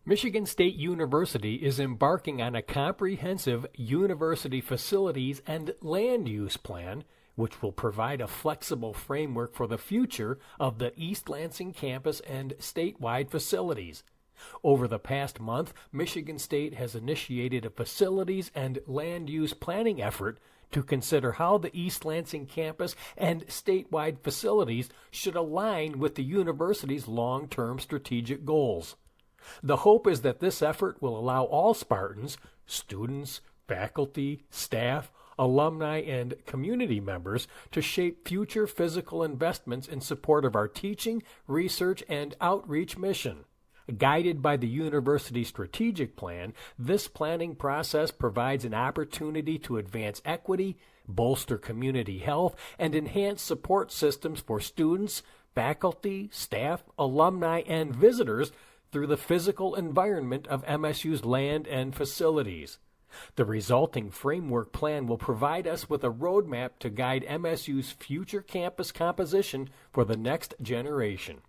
Michigan State University is embarking on a comprehensive university facilities and land use plan, which will provide a flexible framework for the future of the East Lansing campus and statewide facilities. Over the past month, Michigan State has initiated a facilities and land use planning effort to consider how the East Lansing campus and statewide facilities should align with the university's long-term strategic goals. The hope is that this effort will allow all Spartans, students, faculty, staff, alumni, and community members to shape future physical investments in support of our teaching, research, and outreach mission. Guided by the university's strategic plan, this planning process provides an opportunity to advance equity, bolster community health, and enhance support systems for students, faculty, staff, alumni, and visitors through the physical environment of MSU's land and facilities. The resulting framework plan will provide us with a roadmap to guide MSU's future campus composition for the next generation.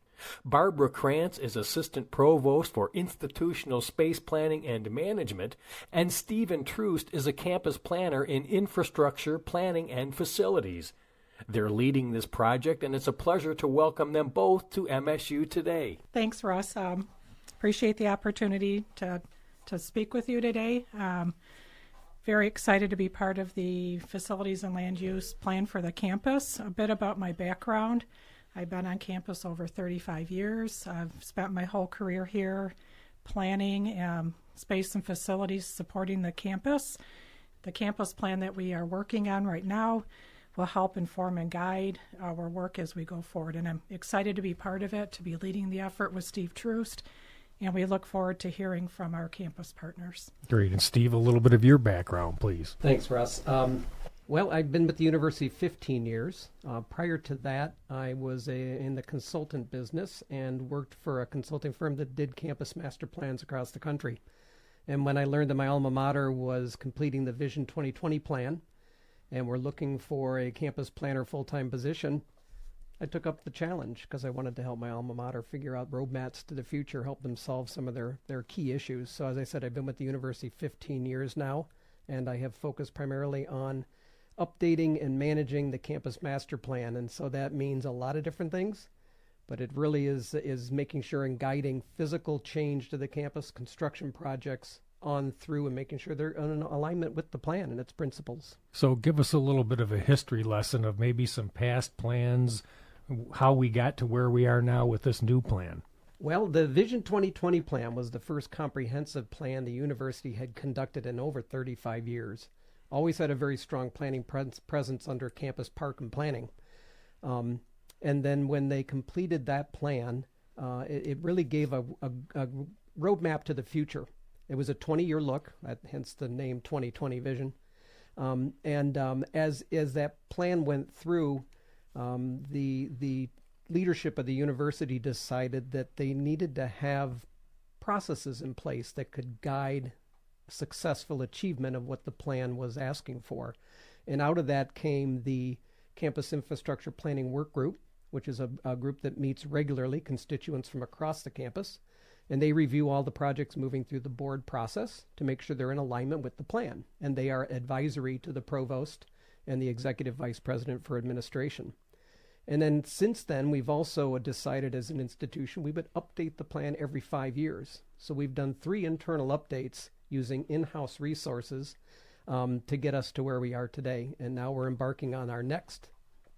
Barbara Krantz is Assistant Provost for Institutional Space Planning and Management, and Stephen Troost is a campus planner in Infrastructure, Planning, and Facilities. They're leading this project, and it's a pleasure to welcome them both to MSU Today. Thanks, Russ. Appreciate the opportunity to speak with you today. Very excited to be part of the facilities and land use plan for the campus. A bit about my background. I've been on campus over 35 years. I've spent my whole career here planning space and facilities supporting the campus. The campus plan that we are working on right now will help inform and guide our work as we go forward. And I'm excited to be part of it, to be leading the effort with Steve Troost. And we look forward to hearing from our campus partners. Great. And Steve, a little bit of your background, please. Thanks, Russ. Well, I've been with the university 15 years. Prior to that, I was in the consultant business and worked for a consulting firm that did campus master plans across the country. And when I learned that my alma mater was completing the Vision 2020 plan and we're looking for a campus planner full-time position, I took up the challenge because I wanted to help my alma mater figure out roadmaps to the future, help them solve some of their key issues. So as I said, I've been with the university 15 years now, and I have focused primarily on updating and managing the campus master plan. And so that means a lot of different things, but it really is making sure and guiding physical change to the campus, construction projects on through, and making sure they're in alignment with the plan and its principles. So give us a little bit of a history lesson of maybe some past plans, how we got to where we are now with this new plan. Well, the Vision 2020 plan was the first comprehensive plan the university had conducted in over 35 years. Always had a very strong planning presence under campus park and planning. And then when they completed that plan, it really gave a roadmap to the future. It was a 20-year look, hence the name 2020 Vision. As that plan went through, the leadership of the university decided that they needed to have processes in place that could guide successful achievement of what the plan was asking for. And out of that came the Campus Infrastructure Planning Work Group, which is a group that meets regularly, constituents from across the campus, and they review all the projects moving through the board process to make sure they're in alignment with the plan. And they are advisory to the provost and the executive vice president for administration. And then since then, we've also decided as an institution we would update the plan every 5 years. So we've done 3 internal updates using in-house resources to get us to where we are today. And now we're embarking on our next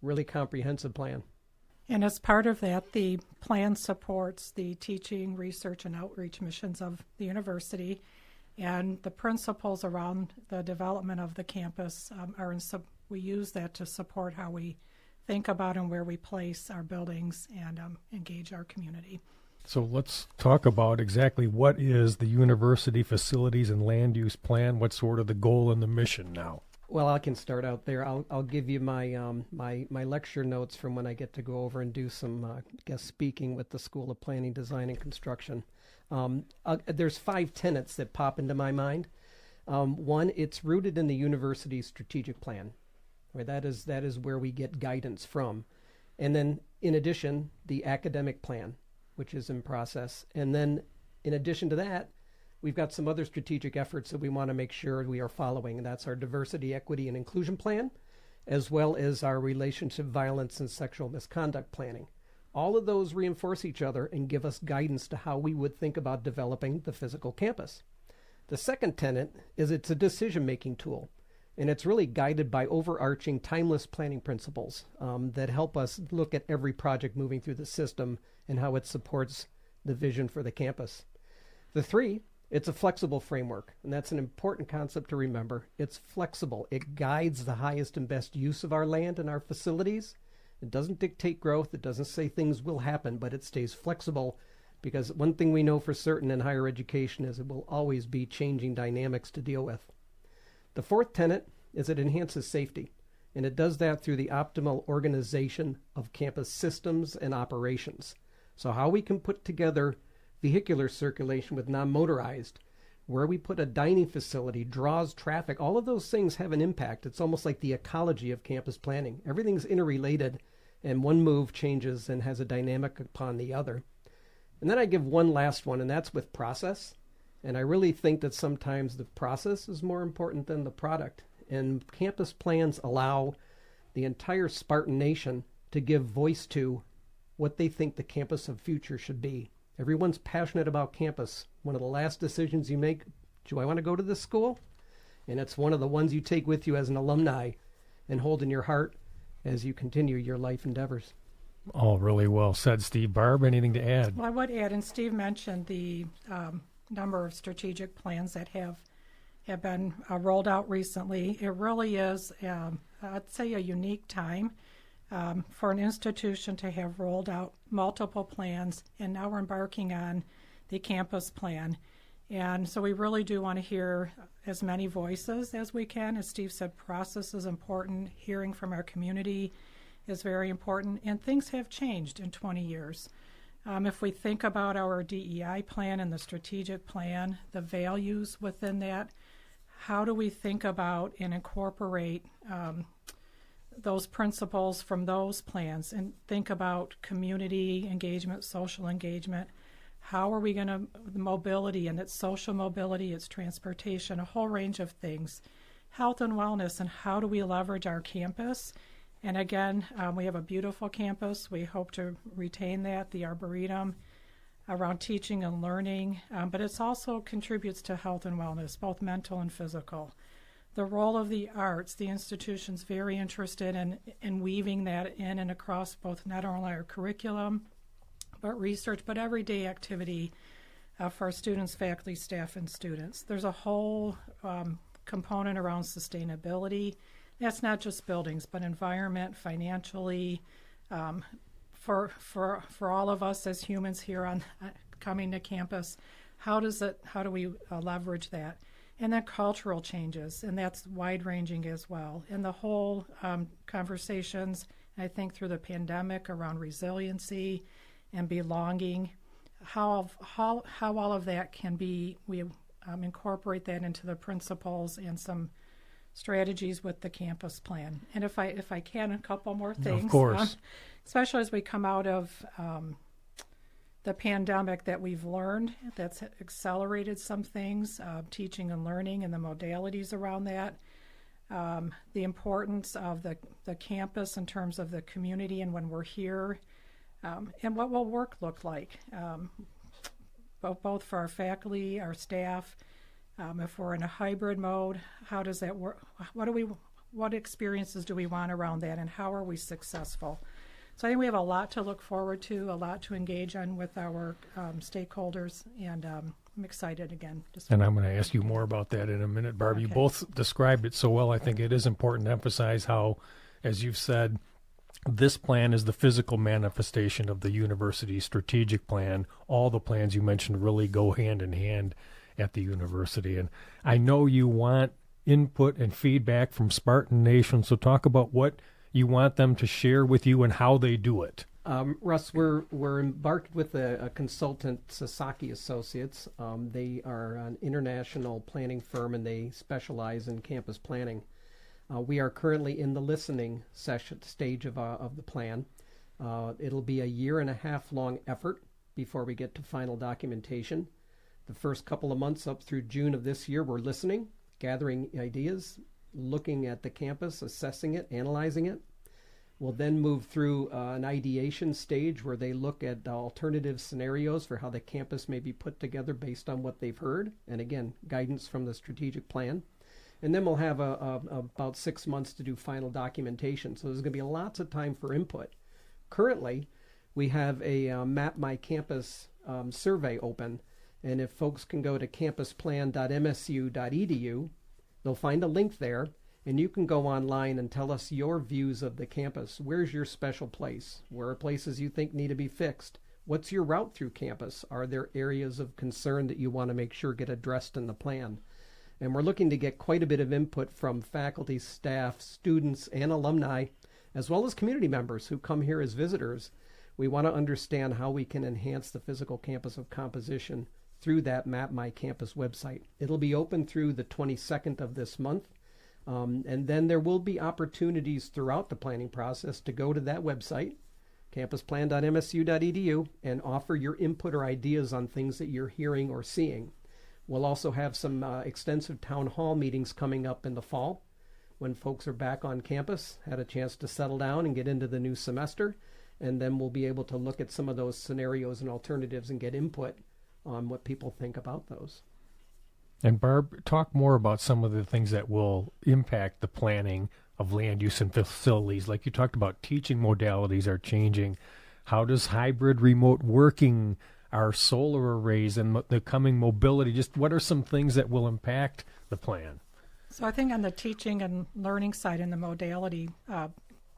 really comprehensive plan. And as part of that, the plan supports the teaching, research, and outreach missions of the university. And the principles around the development of the campus we use that to support how we think about and where we place our buildings and engage our community. So let's talk about exactly what is the university facilities and land use plan. What's sort of the goal and the mission now? Well, I can start out there. I'll give you my my lecture notes from when I get to go over and do some guest speaking with the School of Planning, Design, and Construction. There's 5 tenets that pop into my mind. One, it's rooted in the university's strategic plan. Right? That is where we get guidance from. And then, in addition, the academic plan, which is in process. And then In addition to that, we've got some other strategic efforts that we want to make sure we are following, and that's our diversity, equity, and inclusion plan, as well as our relationship violence and sexual misconduct planning. All of those reinforce each other and give us guidance to how we would think about developing the physical campus. The second tenet is it's a decision-making tool, and it's really guided by overarching timeless planning principles that help us look at every project moving through the system and how it supports the vision for the campus. The three, it's a flexible framework, and that's an important concept to remember. It's flexible. It guides the highest and best use of our land and our facilities. It doesn't dictate growth. It doesn't say things will happen, but it stays flexible, because one thing we know for certain in higher education is it will always be changing dynamics to deal with. The fourth tenet is it enhances safety, and it does that through the optimal organization of campus systems and operations. So how we can put together vehicular circulation with non-motorized, where we put a dining facility, draws traffic, all of those things have an impact. It's almost like the ecology of campus planning. Everything's interrelated, and one move changes and has a dynamic upon the other. And then I give one last one, and that's with process. And I really think that sometimes the process is more important than the product. And campus plans allow the entire Spartan nation to give voice to what they think the campus of future should be. Everyone's passionate about campus. One of the last decisions you make, do I want to go to this school? And it's one of the ones you take with you as an alumni and hold in your heart as you continue your life endeavors. All really well said, Steve. Barb, anything to add? Well, I would add, and Steve mentioned the number of strategic plans that have been rolled out recently. It really is, I'd say, a unique time for an institution to have rolled out multiple plans, and now we're embarking on the campus plan. And so we really do want to hear as many voices as we can. As Steve said, process is important. Hearing from our community is very important, and things have changed in 20 years. If we think about our DEI plan and the strategic plan, the values within that, how do we think about and incorporate those principles from those plans and think about community engagement, social engagement? How are we going to, mobility, and it's social mobility, it's transportation, a whole range of things, health and wellness, and how do we leverage our campus? And again, we have a beautiful campus. We hope to retain that, the Arboretum, around teaching and learning, but it also contributes to health and wellness, both mental and physical. The role of the arts, the institution's very interested in weaving that in and across both not only our curriculum, but research, but everyday activity for our students, faculty, staff, and students. There's a whole component around sustainability. That's not just buildings, but environment, financially, for all of us as humans here on coming to campus. How do we leverage that? And then cultural changes, and that's wide-ranging as well. And the whole conversations, I think, through the pandemic around resiliency and belonging, how all of that can be, we incorporate that into the principles and some strategies with the campus plan. And if I can, a couple more things. Of course. Especially as we come out of the pandemic, that we've learned that's accelerated some things, teaching and learning and the modalities around that, the importance of the campus in terms of the community and when we're here, and what will work look like, both for our faculty, our staff. If we're in a hybrid mode, how does that work? What experiences do we want around that, and how are we successful? So I think we have a lot to look forward to, a lot to engage on with our stakeholders, and I'm excited again. And I'm going to ask you more about that in a minute, Barb. Okay. You both described it so well. I think it is important to emphasize how, as you've said, this plan is the physical manifestation of the university's strategic plan. All the plans you mentioned really go hand in hand at the university. And I know you want input and feedback from Spartan Nation, so talk about what you want them to share with you and how they do it. Russ, we're embarked with a consultant, Sasaki Associates. They are an international planning firm, and they specialize in campus planning. We are currently in the listening stage of the plan. It'll be a 1.5 year long effort before we get to final documentation. The first couple of months up through June of this year, we're listening, gathering ideas, looking at the campus, assessing it, analyzing it. We'll then move through an ideation stage where they look at alternative scenarios for how the campus may be put together based on what they've heard. And again, guidance from the strategic plan. And then we'll have about 6 months to do final documentation. So there's going to be lots of time for input. Currently, we have a Map My Campus survey open. And if folks can go to campusplan.msu.edu, they'll find a link there. And you can go online and tell us your views of the campus. Where's your special place? Where are places you think need to be fixed? What's your route through campus? Are there areas of concern that you want to make sure get addressed in the plan? And we're looking to get quite a bit of input from faculty, staff, students, and alumni, as well as community members who come here as visitors. We want to understand how we can enhance the physical campus of composition through that Map My Campus website. It'll be open through the 22nd of this month. And then there will be opportunities throughout the planning process to go to that website, campusplan.msu.edu, and offer your input or ideas on things that you're hearing or seeing. We'll also have some extensive town hall meetings coming up in the fall when folks are back on campus, had a chance to settle down and get into the new semester, and then we'll be able to look at some of those scenarios and alternatives and get input on what people think about those. And Barb, talk more about some of the things that will impact the planning of land use and facilities. Like you talked about, teaching modalities are changing. How does hybrid remote working, our solar arrays, and the coming mobility, just what are some things that will impact the plan? So I think on the teaching and learning side and the modality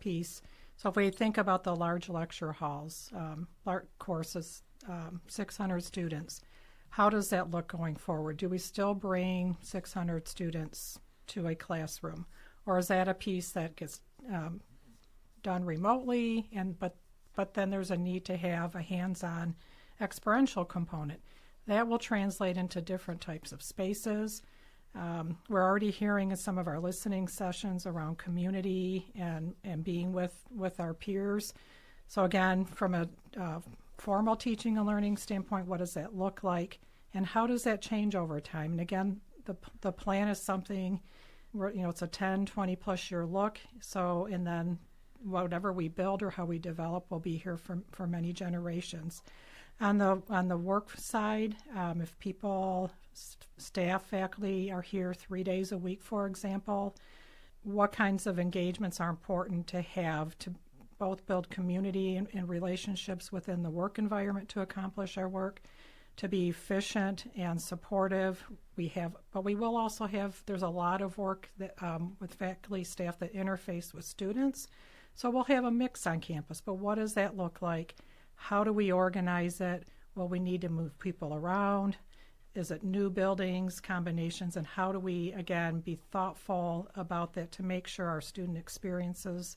piece, so if we think about the large lecture halls, large courses, 600 students, how does that look going forward? Do we still bring 600 students to a classroom? Or is that a piece that gets done remotely? But then there's a need to have a hands-on experiential component. That will translate into different types of spaces. We're already hearing in some of our listening sessions around community and being with our peers. So again, from a formal teaching and learning standpoint, what does that look like, and how does that change over time? And again, the plan is something where, it's a 10, 20 plus year look. So, and then whatever we build or how we develop will be here for many generations. On the work side, if people, staff, faculty are here 3 days a week, for example, what kinds of engagements are important to have to both build community and relationships within the work environment to accomplish our work, to be efficient and supportive. But we will also have, there's a lot of work that, with faculty, staff that interface with students. So we'll have a mix on campus, but what does that look like? How do we organize it? Will we need to move people around? Is it new buildings, combinations, and how do we, again, be thoughtful about that to make sure our student experiences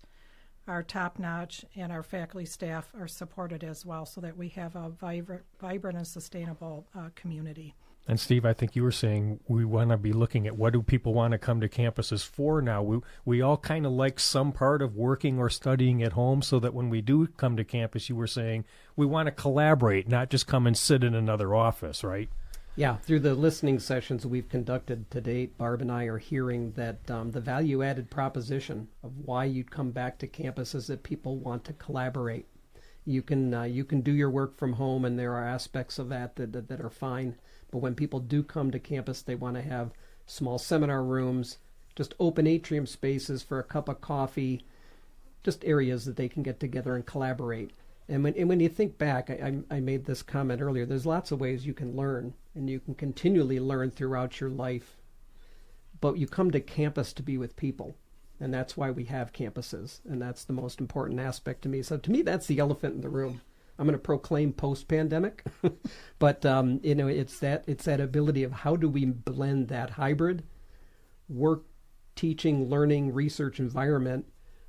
are top-notch and our faculty staff are supported as well so that we have a vibrant and sustainable community. And Steve, I think you were saying we want to be looking at what do people want to come to campuses for now. We all kind of like some part of working or studying at home so that when we do come to campus, you were saying we want to collaborate, not just come and sit in another office, right? Yeah, through the listening sessions we've conducted to date, Barb and I are hearing that the value-added proposition of why you'd come back to campus is that people want to collaborate. You can do your work from home, and there are aspects of that are fine. But when people do come to campus, they want to have small seminar rooms, just open atrium spaces for a cup of coffee, just areas that they can get together and collaborate. And when you think back, I made this comment earlier, there's lots of ways you can learn, and you can continually learn throughout your life. But you come to campus to be with people, and that's why we have campuses, and that's the most important aspect to me. So to me, that's the elephant in the room. I'm going to proclaim post-pandemic, but it's that ability of how do we blend that hybrid work, teaching, learning, research environment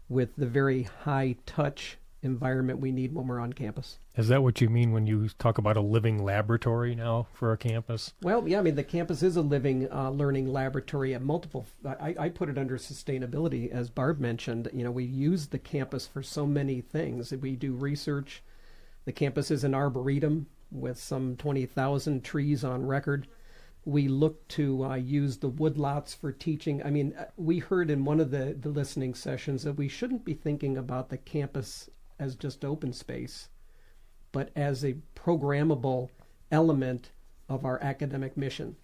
with the very high-touch environment we need when we're on campus. Is that what you mean when you talk about a living laboratory now for a campus? Well, yeah, I mean, the campus is a living learning laboratory at multiple, I put it under sustainability, as Barb mentioned. We use the campus for so many things. We do research. The campus is an arboretum. with some 20,000 trees on record. We look to use the woodlots for teaching. I mean, we heard in one of the listening sessions that we shouldn't be thinking about the campus as just open space, but as a programmable element of our academic mission.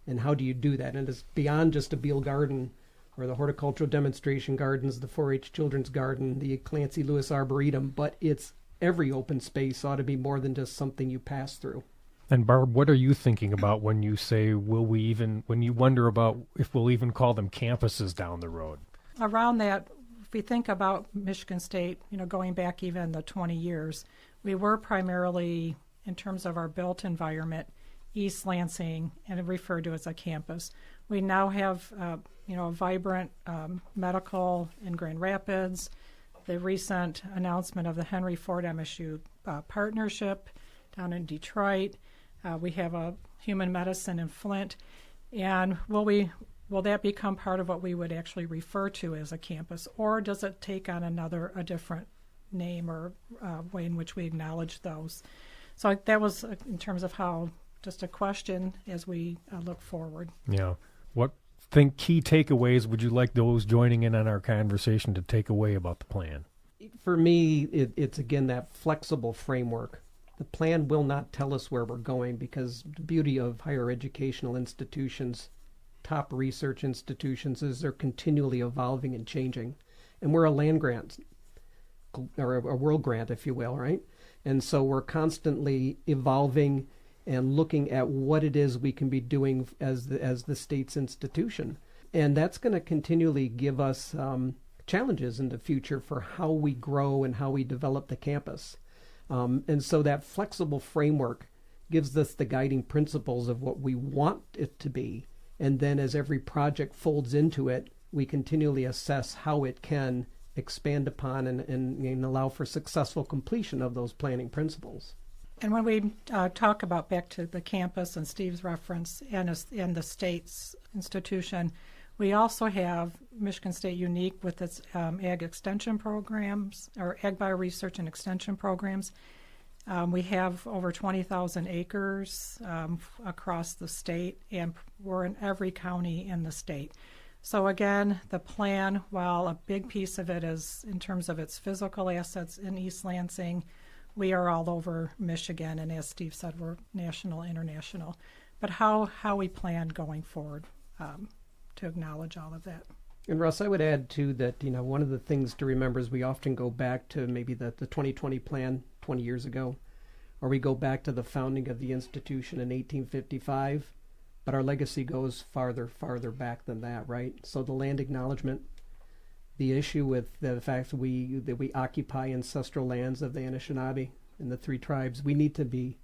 And how do you do that? And it's beyond just a Beale Garden or the horticultural demonstration gardens, the 4-H Children's Garden, the Clancy Lewis Arboretum, but it's every open space ought to be more than just something you pass through. And Barb, what are you thinking about when you say, when you wonder about if we'll even call them campuses down the road? Around that, if we think about Michigan State, going back even the 20 years, we were primarily, in terms of our built environment, East Lansing, and referred to as a campus. We now have, a vibrant medical in Grand Rapids. The recent announcement of the Henry Ford MSU partnership down in Detroit. We have a human medicine in Flint. And will that become part of what we would actually refer to as a campus, or does it take on a different name or way in which we acknowledge those? So that was in terms of how, just a question as we look forward. Yeah. What key takeaways would you like those joining in on our conversation to take away about the plan? For me, it's again that flexible framework. The plan will not tell us where we're going, because the beauty of higher educational institutions, top research institutions, is they're continually evolving and changing. And we're a land grant, or a world grant, if you will, right? And so we're constantly evolving and looking at what it is we can be doing as the state's institution. And that's going to continually give us challenges in the future for how we grow and how we develop the campus. And so that flexible framework gives us the guiding principles of what we want it to be. And then as every project folds into it, we continually assess how it can expand upon and allow for successful completion of those planning principles. And when we talk about back to the campus and Steve's reference and the state's institution, we also have Michigan State unique with its ag extension programs, or ag bioresearch and extension programs. We have over 20,000 acres across the state, and we're in every county in the state. So again, the plan, while a big piece of it is in terms of its physical assets in East Lansing, we are all over Michigan, and as Steve said, we're national, international. But how we plan going forward to acknowledge all of that. And Russ, I would add too that one of the things to remember is we often go back to maybe the 2020 plan 20 years ago, or we go back to the founding of the institution in 1855, but our legacy goes farther back than that, right? So the land acknowledgement, the issue with the fact that we occupy ancestral lands of the Anishinaabe and the 3 tribes, we need to be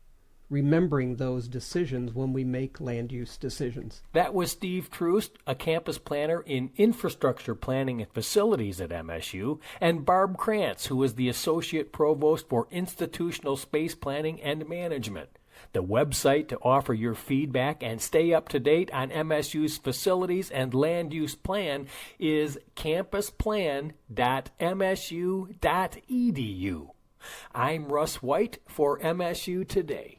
remembering those decisions when we make land use decisions. That was Steve Troost, a campus planner in infrastructure planning and facilities at MSU, and Barb Krantz, who is the Associate Provost for Institutional Space Planning and Management. The website to offer your feedback and stay up to date on MSU's facilities and land use plan is campusplan.msu.edu. I'm Russ White for MSU Today.